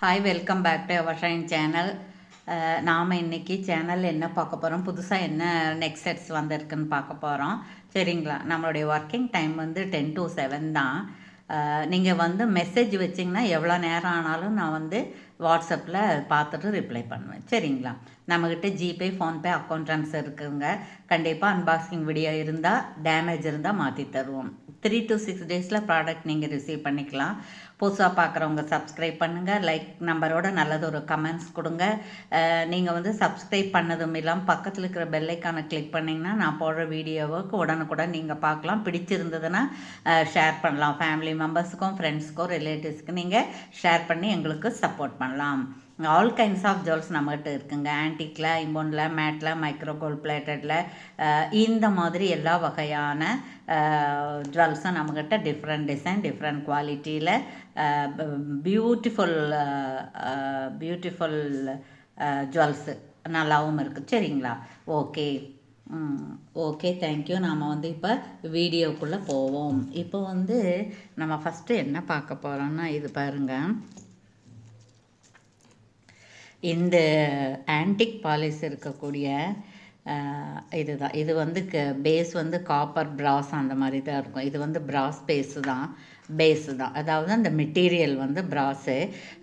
Hi, welcome back to our shine channel. நாம் இன்றைக்கி சேனலில் என்ன பார்க்க போகிறோம், புதுசாக என்ன நெக்ஸ்ட் செட்ஸ் வந்திருக்குன்னு பார்க்க போகிறோம். சரிங்களா? நம்மளுடைய ஒர்க்கிங் டைம் வந்து 10 to 7 தான். நீங்கள் வந்து மெசேஜ் வச்சிங்கன்னா எவ்வளோ நேரம் ஆனாலும் நான் வந்து வாட்ஸ்அப்பில் பார்த்துட்டு ரிப்ளை பண்ணுவேன். சரிங்களா? நம்மக்கிட்ட ஜிபே, ஃபோன்பே அக்கௌண்ட் ட்ரான்ஸ்ஃபர் இருக்குங்க. கண்டிப்பாக அன்பாக்சிங் வீடியோ இருந்தால், டேமேஜ் இருந்தால் மாற்றி தருவோம். 3 to 6 டேஸில் ப்ராடக்ட் நீங்கள் ரிசீவ் பண்ணிக்கலாம். புதுசாக பார்க்குறவங்க சப்ஸ்கிரைப் பண்ணுங்கள், லைக் நம்பரோட நல்லது ஒரு கமெண்ட்ஸ் கொடுங்க. நீங்கள் வந்து சப்ஸ்கிரைப் பண்ணதும் இல்லாமல் பக்கத்தில் இருக்கிற பெல்லைக்கானை கிளிக் பண்ணிங்கன்னா நான் போடுற வீடியோவுக்கு உடனுக்குடன் நீங்கள் பார்க்கலாம். பிடிச்சிருந்ததுன்னா ஷேர் பண்ணலாம். ஃபேமிலி மெம்பர்ஸுக்கும், ஃப்ரெண்ட்ஸுக்கும், ரிலேட்டிவ்ஸ்க்கு நீங்கள் ஷேர் பண்ணி எங்களுக்கு சப்போர்ட் பண்ணலாம். ஆல் கைண்ட்ஸ் ஆஃப் ஜுவல்ஸ் நம்மகிட்ட இருக்குங்க. ஆன்டிக்கில், இம்போனில், மேட்டில், மைக்ரோ கோல்ட் பிளேட்டடில், இந்த மாதிரி எல்லா வகையான ஜுவல்ஸும் நம்மக்கிட்ட டிஃப்ரெண்ட் டிசைன், டிஃப்ரெண்ட் குவாலிட்டியில் பியூட்டிஃபுல் ஜுவல்ஸு நல்லாவும் இருக்குது. சரிங்களா? ஓகே. Okay, thank you. நாம் வந்து இப்போ வீடியோக்குள்ளே போவோம். இப்போ வந்து நம்ம ஃபஸ்ட்டு என்ன பார்க்க போகிறோம்னா, இது பாருங்கள். இந்த ஆன்டிக் பாலிஷ் இருக்கக்கூடிய இதுதான். இது வந்து பேஸ் வந்து காப்பர் பிராஸ் அந்த மாதிரி தான் இருக்கும். இது வந்து பிராஸ் பேஸு தான். அதாவது அந்த மெட்டீரியல் வந்து பிராஸு.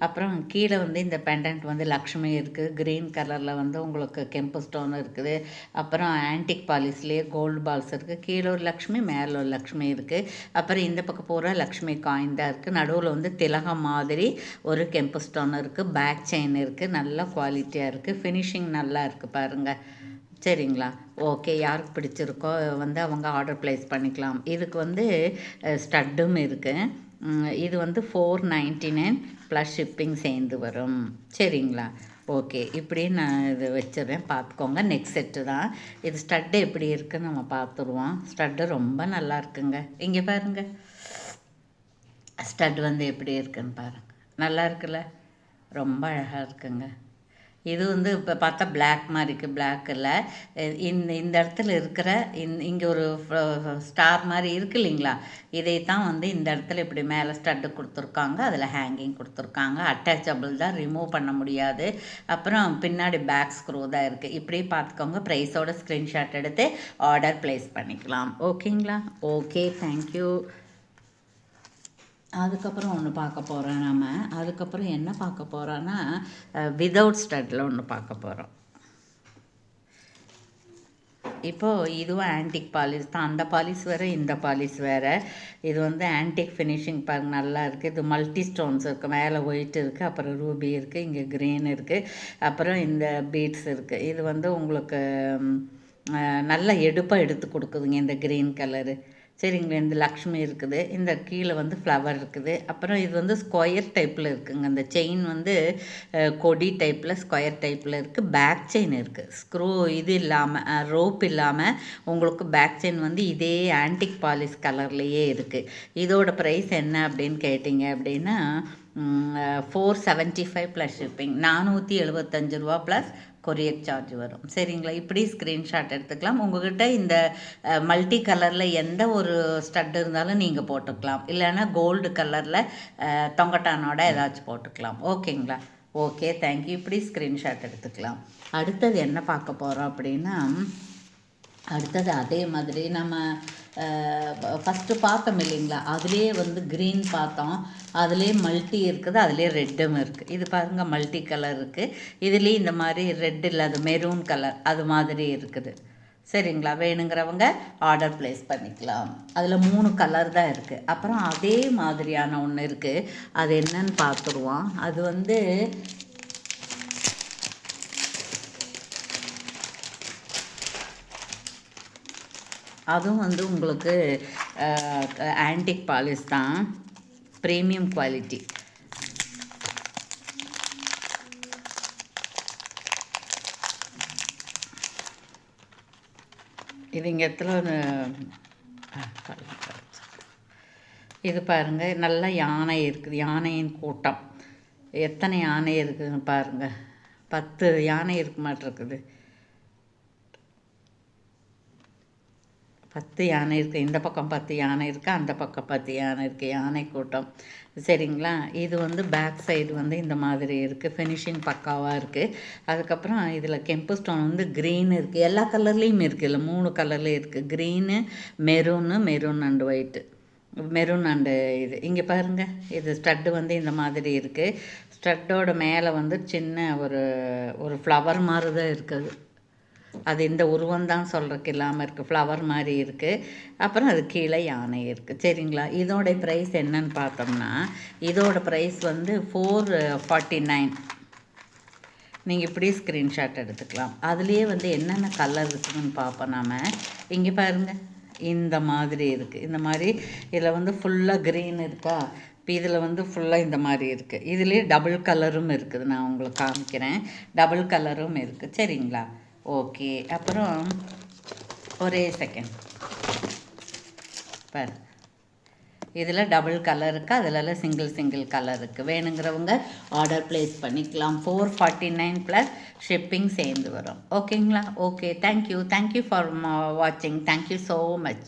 அப்புறம் கீழே வந்து இந்த பெண்டன்ட் வந்து லக்ஷ்மி இருக்குது. க்ரீன் கலரில் வந்து உங்களுக்கு கெம்பு ஸ்டோன் இருக்குது. அப்புறம் ஆன்டிக் பாலிஷ்லேயே கோல்டு பால்ஸ் இருக்குது. கீழே ஒரு லக்ஷ்மி, மேலே ஒரு லக்ஷ்மி இருக்குது. அப்புறம் இந்த பக்கம் பூரா லக்ஷ்மி காயின் தான் இருக்குது. நடுவில் வந்து திலகம் மாதிரி ஒரு கெம்பு ஸ்டோன் இருக்குது. பேக் செயின் இருக்குது. நல்ல குவாலிட்டியாக இருக்குது. ஃபினிஷிங் நல்லா இருக்குது பாருங்கள். சரிங்களா? ஓகே, யாருக்கு பிடிச்சிருக்கோ வந்து அவங்க ஆர்டர் ப்ளேஸ் பண்ணிக்கலாம். இதுக்கு வந்து ஸ்டட்டும் இருக்குது. இது வந்து 499 ப்ளஸ் ஷிப்பிங் சேர்ந்து வரும். சரிங்களா? ஓகே, இப்படி நான் இது வச்சிடுறேன், பார்த்துக்கோங்க. நெக்ஸ்ட் செட்டு தான் இது. ஸ்டட்டு எப்படி இருக்குன்னு நம்ம பார்த்துருவோம். ஸ்டட்டு ரொம்ப நல்லா இருக்குங்க. இங்கே பாருங்கள், ஸ்டட் வந்து எப்படி இருக்குன்னு பாருங்கள். நல்லா இருக்குல்ல? ரொம்ப அழகாக இருக்குங்க. இது வந்து இப்போ பார்த்தா பிளாக் மாதிரி இருக்குது. பிளாக் இல்லை, இந்த இடத்துல இருக்கிற இங்கே ஒரு ஸ்டார் மாதிரி இருக்குது இல்லைங்களா? இதைத்தான் வந்து இந்த இடத்துல இப்படி மேலே ஸ்டட்டு கொடுத்துருக்காங்க. அதில் ஹேங்கிங் கொடுத்துருக்காங்க. அட்டாச்சபிள் தான், ரிமூவ் பண்ண முடியாது. அப்புறம் பின்னாடி பேக் ஸ்க்ரூ தான் இருக்குது. இப்படி பார்த்துக்கோங்க. ப்ரைஸோட ஸ்க்ரீன்ஷாட் எடுத்து ஆர்டர் ப்ளேஸ் பண்ணிக்கலாம். ஓகேங்களா? Okay, thank you. அதுக்கப்புறம் ஒன்று பார்க்க போகிறோம் நம்ம. அதுக்கப்புறம் என்ன பார்க்க போகிறோன்னா, விதவுட் ஸ்டட்டில் ஒன்று பார்க்க போகிறோம். இப்போது இதுவும் ஆன்டிக் பாலிஷ் தான். அந்த பாலிஷ் வேறு, இந்த பாலிஷ் வேறு. இது வந்து ஆன்டிக் ஃபினிஷிங் பாருங்க, நல்லா இருக்குது. இது மல்டி ஸ்டோன்ஸ் இருக்குது. மேலே ஒயிட் இருக்குது, அப்புறம் ரூபி இருக்குது, இங்கே க்ரீன் இருக்குது, அப்புறம் இந்த பீட்ஸ் இருக்குது. இது வந்து உங்களுக்கு நல்ல எடுப்பாக எடுத்து கொடுக்குதுங்க இந்த க்ரீன் கலரு. சரிங்களா? இந்த லக்ஷ்மி இருக்குது. இந்த கீழே வந்து ஃப்ளவர் இருக்குது. அப்புறம் இது வந்து ஸ்கொயர் டைப்பில் இருக்குதுங்க. இந்த செயின் வந்து கொடி டைப்பில் ஸ்கொயர் டைப்பில் இருக்குது. பேக் செயின் இருக்குது. ஸ்க்ரூ இது இல்லாமல், ரோப் இல்லாமல் உங்களுக்கு பேக் செயின் வந்து இதே ஆன்டிக் பாலிஷ் கலர்லேயே இருக்குது. இதோட ப்ரைஸ் என்ன அப்படின்னு கேட்டிங்க அப்படின்னா 475 ப்ளஸ் ஷிப்பிங். 475 ரூபா ப்ளஸ் கொரியர் சார்ஜ் வரும். சரிங்களா? இப்படி ஸ்க்ரீன்ஷாட் எடுத்துக்கலாம். உங்கள்கிட்ட இந்த மல்டி கலரில் எந்த ஒரு ஸ்டட் இருந்தாலும் நீங்கள் போட்டுக்கலாம். இல்லைன்னா கோல்டு கலரில் தொங்கட்டானோட ஏதாச்சும் போட்டுக்கலாம். ஓகேங்களா? Okay, thank you. இப்படி ஸ்க்ரீன்ஷாட் எடுத்துக்கலாம். அடுத்தது என்ன பார்க்க போகிறோம் அப்படின்னா, அடுத்தது அதே மாதிரி நம்ம ஃபஸ்ட்டு பார்த்தோம் இல்லைங்களா? அதுலேயே வந்து க்ரீன் பார்த்தோம். அதுலேயே மல்டி இருக்குது, அதுலேயே ரெட்டும் இருக்குது. இது பாருங்கள், மல்டி கலர் இருக்குது. இதுலேயும் இந்த மாதிரி ரெட் இல்லாத மெரூன் கலர் அது மாதிரி இருக்குது. சரிங்களா? வேணுங்கிறவங்க ஆர்டர் ப்ளேஸ் பண்ணிக்கலாம். அதில் 3 கலர் தான் இருக்குது. அப்புறம் அதே மாதிரியான ஒன்று இருக்குது. அது என்னன்னு பார்த்துருவோம். அது வந்து அதுவும் வந்து உங்களுக்கு ஆன்டிக் பாலிஷ் தான், ப்ரீமியம் குவாலிட்டி. இது இங்கே இடத்துல இது பாருங்கள், நல்ல யானை இருக்குது. யானையின் கூட்டம் எத்தனை யானை இருக்குதுன்னு பாருங்கள். 10 யானை இருக்க மாட்டிருக்குது. 10 யானை இருக்குது. இந்த பக்கம் 10 யானை இருக்குது, அந்த பக்கம் 10 யானை இருக்குது. யானை கூட்டம் சரிங்களா. இது வந்து பேக் சைடு வந்து இந்த மாதிரி இருக்குது, ஃபினிஷிங் பக்காவாக இருக்குது. அதுக்கப்புறம் இதில் கெம்பு ஸ்டோன் வந்து க்ரீன் இருக்குது, எல்லா கலர்லேயும் இருக்குது, இல்லை 3 கலர்லேயும் இருக்குது, green, maroon and white, maroon and இது. இங்கே பாருங்கள், இது ஸ்டட்டு வந்து இந்த மாதிரி இருக்குது. ஸ்டட்டோட மேலே வந்து சின்ன ஒரு ஒரு ஃப்ளவர் மாதிரி தான் இருக்குது. அது இந்த உருவம் தான் சொல்கிறதுக்கு இல்லாமல் இருக்குது, ஃப்ளவர் மாதிரி இருக்குது. அப்புறம் அது கீழே யானை இருக்குது. சரிங்களா. இதோட ப்ரைஸ் என்னன்னு பார்த்தோம்னா, இதோட ப்ரைஸ் வந்து 449. நீங்கள் இப்படி ஸ்க்ரீன்ஷாட் எடுத்துக்கலாம். அதுலேயே வந்து என்னென்ன கலர் இருக்குதுன்னு பார்ப்போம் நாம். இங்கே பாருங்கள், இந்த மாதிரி இருக்குது. இந்த மாதிரி இதில் வந்து ஃபுல்லாக க்ரீன் இருக்கா, இப்போ இதில் வந்து ஃபுல்லாக இந்த மாதிரி இருக்குது. இதுலேயே டபுள் கலரும் இருக்குது, நான் உங்களுக்கு காமிக்கிறேன். டபுள் கலரும் இருக்குது. சரிங்களா. ஓகே. அப்புறம் ஒரே செகண்ட் பாரு, இதில் டபுள் கலர் இருக்குது, அதிலெல்லாம் சிங்கிள் கலர் இருக்குது. வேணுங்கிறவங்க ஆர்டர் ப்ளேஸ் பண்ணிக்கலாம். 449 ப்ளஸ் ஷிப்பிங் சேர்ந்து வரும். ஓகேங்களா. ஓகே, தேங்க்யூ ஃபார் வாட்சிங். Thank you so much.